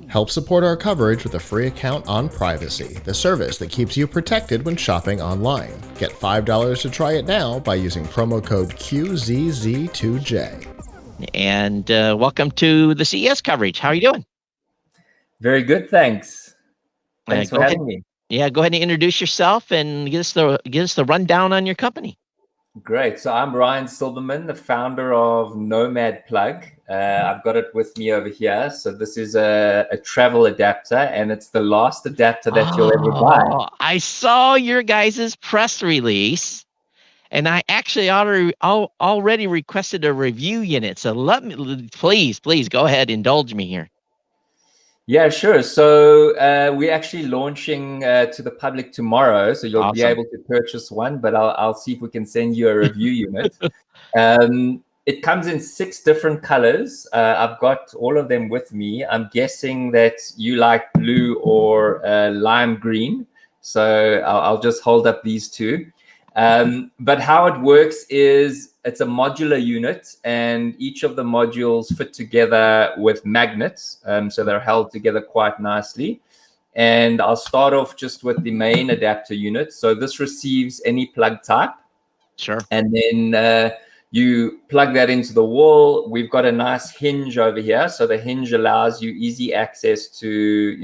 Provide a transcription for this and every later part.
Help support our coverage with a free account on Privacy, the service that keeps you protected when shopping online. Get $5 to try it now by using promo code QZZ2J. And welcome to the CES coverage. How are you doing? Very good, thanks. Thanks for having me. Yeah, go ahead and introduce yourself and give us the rundown on your company. Great. So I'm Ryan Silverman, the founder of Nomad Plug. I've got it with me over here. So this is a travel adapter, and it's the last adapter that you'll ever buy. I saw your guys' press release, and I actually already requested a review unit. So let me, please go ahead, indulge me here. Yeah, sure. So we're actually launching to the public tomorrow, so you'll be able to purchase one. But I'll see if we can send you a review unit. It comes in 6 different colors. I've got all of them with me. I'm guessing that you like blue or lime green. So I'll just hold up these 2. But how it works is it's a modular unit, and each of the modules fit together with magnets. So they're held together quite nicely. And I'll start off just with the main adapter unit. So this receives any plug type. Sure. And then you plug that into the wall. We've got a nice hinge over here. So the hinge allows you easy access to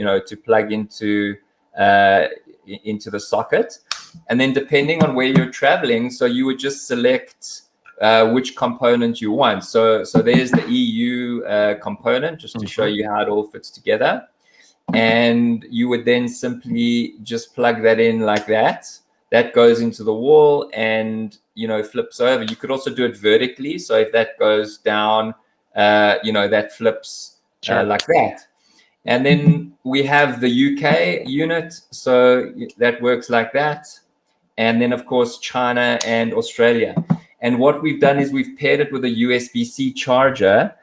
plug into the socket. And then depending on where you're traveling, so you would just select which component you want. So there's the EU component, just to show you how it all fits together. And you would then simply just plug that in like that. That goes into the wall and, flips over. You could also do it vertically. So if that goes down, that flips like that. And then we have the UK unit. So that works like that. And then, of course, China and Australia. And what we've done is we've paired it with a USB-C charger.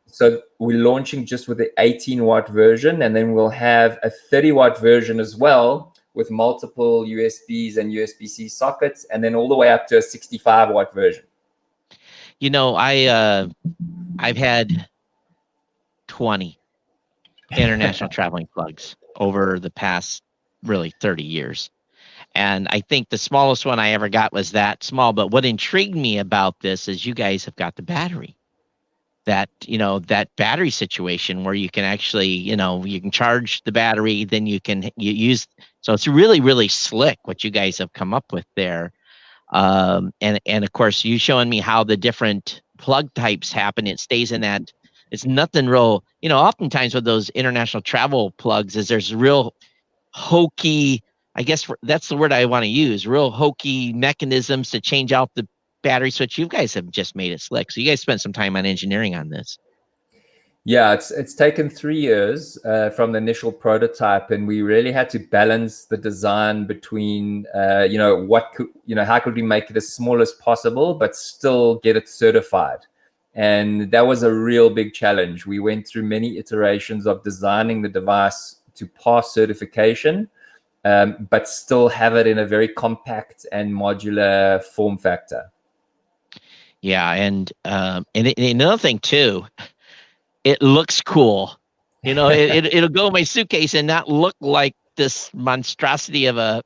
So we're launching just with the 18-watt version, and then we'll have a 30-watt version as well with multiple USBs and USB-C sockets, and then all the way up to a 65-watt version. I've had 20 international traveling plugs over the past really 30 years. And I think the smallest one I ever got was that small. But what intrigued me about this is you guys have got the battery. That battery situation where you can actually, you can charge the battery, then you use. So it's really, really slick what you guys have come up with there. And of course, you showing me how the different plug types happen. It stays in that. It's nothing real. Oftentimes with those international travel plugs is there's real hokey, I guess that's the word I want to use, real hokey mechanisms to change out the battery switch. You guys have just made it slick. So you guys spent some time on engineering on this. Yeah, it's taken 3 years from the initial prototype, and we really had to balance the design between, how could we make it as small as possible, but still get it certified. And that was a real big challenge. We went through many iterations of designing the device to pass certification, but still have it in a very compact and modular form factor. Yeah, and another thing too, it looks cool. It'll go in my suitcase and not look like this monstrosity of a.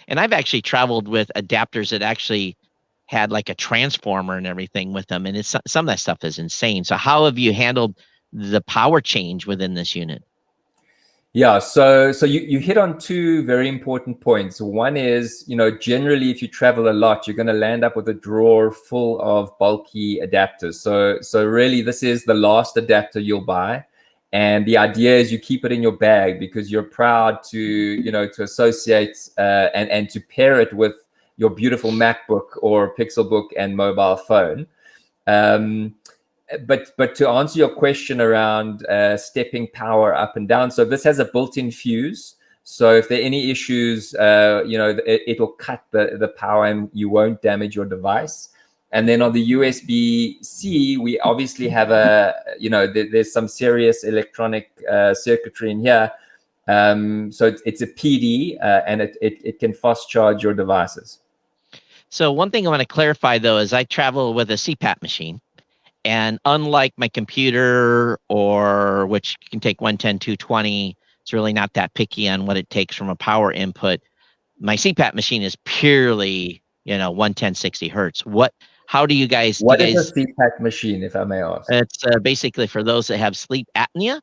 And I've actually traveled with adapters that actually had like a transformer and everything with them, and it's some of that stuff is insane. So how have you handled the power change within this unit? Yeah, so you hit on 2 very important points. One is, generally if you travel a lot, you're going to land up with a drawer full of bulky adapters. So really this is the last adapter you'll buy. And the idea is you keep it in your bag because you're proud to, to associate and to pair it with your beautiful MacBook or Pixelbook and mobile phone. But to answer your question around stepping power up and down, so this has a built-in fuse. So if there are any issues, it will cut the power and you won't damage your device. And then on the USB-C, we obviously have there's some serious electronic circuitry in here. So it's a PD, and it can fast charge your devices. So one thing I want to clarify, though, is I travel with a CPAP machine. And unlike my computer, which can take 110, 220, it's really not that picky on what it takes from a power input. My CPAP machine is purely, 110, 60 hertz. How do you guys? What is a CPAP machine, if I may ask? It's basically for those that have sleep apnea,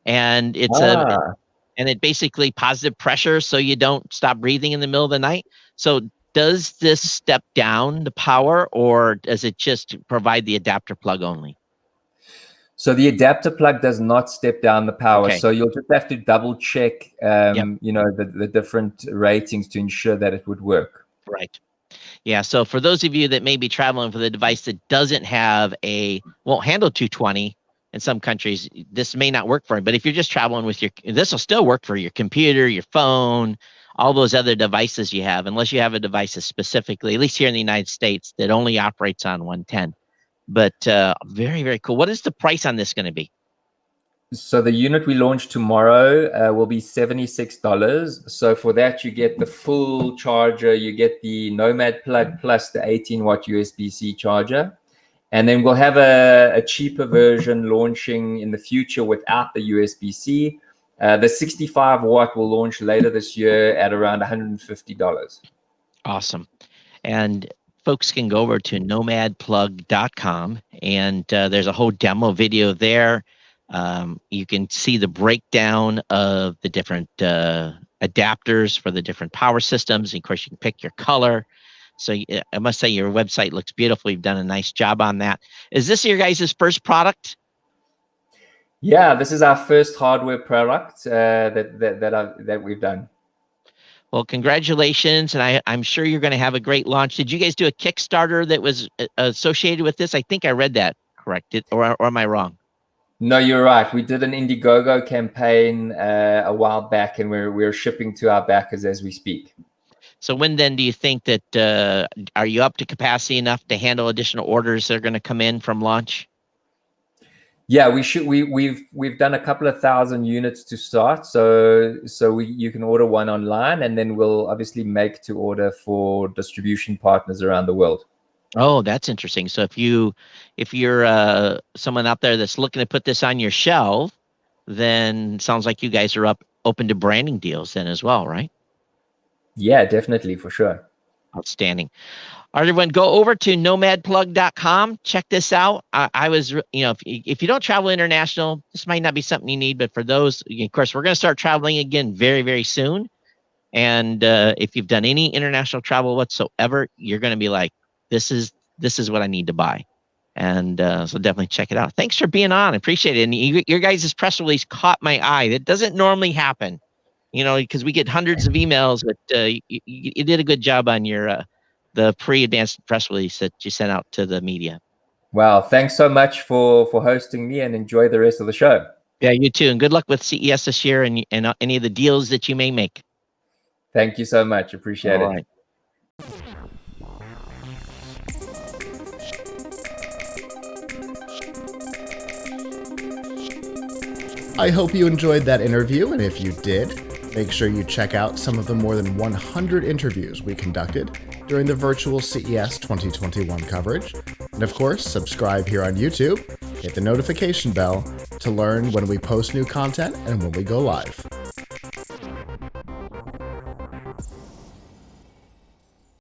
and it basically positive pressure, so you don't stop breathing in the middle of the night. So does this step down the power, or does it just provide the adapter plug only? So the adapter plug does not step down the power. Okay. So you'll just have to double check, the different ratings to ensure that it would work. Right. Yeah. So for those of you that may be traveling with a device that won't handle 220 in some countries, this may not work for you. But if you're just traveling with this will still work for your computer, your phone, all those other devices you have, unless you have a device that specifically, at least here in the United States, that only operates on 110. But very, very cool. What is the price on this going to be? So the unit we launch tomorrow will be $76. So for that, you get the full charger, you get the Nomad plug plus the 18-watt USB-C charger. And then we'll have a cheaper version launching in the future without the USB-C. The 65-watt will launch later this year at around $150. Awesome. And folks can go over to nomadplug.com, and there's a whole demo video there. You can see the breakdown of the different adapters for the different power systems. And of course, you can pick your color. So I must say your website looks beautiful. You've done a nice job on that. Is this your guys' first product? Yeah, this is our first hardware product that we've done. Well, congratulations, and I'm sure you're going to have a great launch. Did you guys do a Kickstarter that was associated with this? I think I read that correct, or am I wrong? No, you're right. We did an Indiegogo campaign a while back, and we're shipping to our backers as we speak. So when then do you think that are you up to capacity enough to handle additional orders that are going to come in from launch? Yeah, we've done a couple of thousand units to start, so you can order one online, and then we'll obviously make to order for distribution partners around the world. Oh, that's interesting. So if you're someone out there that's looking to put this on your shelf, then sounds like you guys are open to branding deals then as well, right? Yeah, definitely, for sure. Outstanding. All right, everyone, go over to nomadplug.com. Check this out. If you don't travel international, this might not be something you need, but for those, of course, we're going to start traveling again very, very soon. And if you've done any international travel whatsoever, you're going to be like, this is what I need to buy. And so definitely check it out. Thanks for being on. I appreciate it. And your guys' press release caught my eye. That doesn't normally happen, because we get hundreds of emails, but you did a good job on the pre-advanced press release that you sent out to the media. Wow. Thanks so much for hosting me, and enjoy the rest of the show. Yeah, you too. And good luck with CES this year and any of the deals that you may make. Thank you so much. Appreciate it. Right. I hope you enjoyed that interview, and if you did, make sure you check out some of the more than 100 interviews we conducted during the virtual CES 2021 coverage. And of course, subscribe here on YouTube, hit the notification bell to learn when we post new content and when we go live.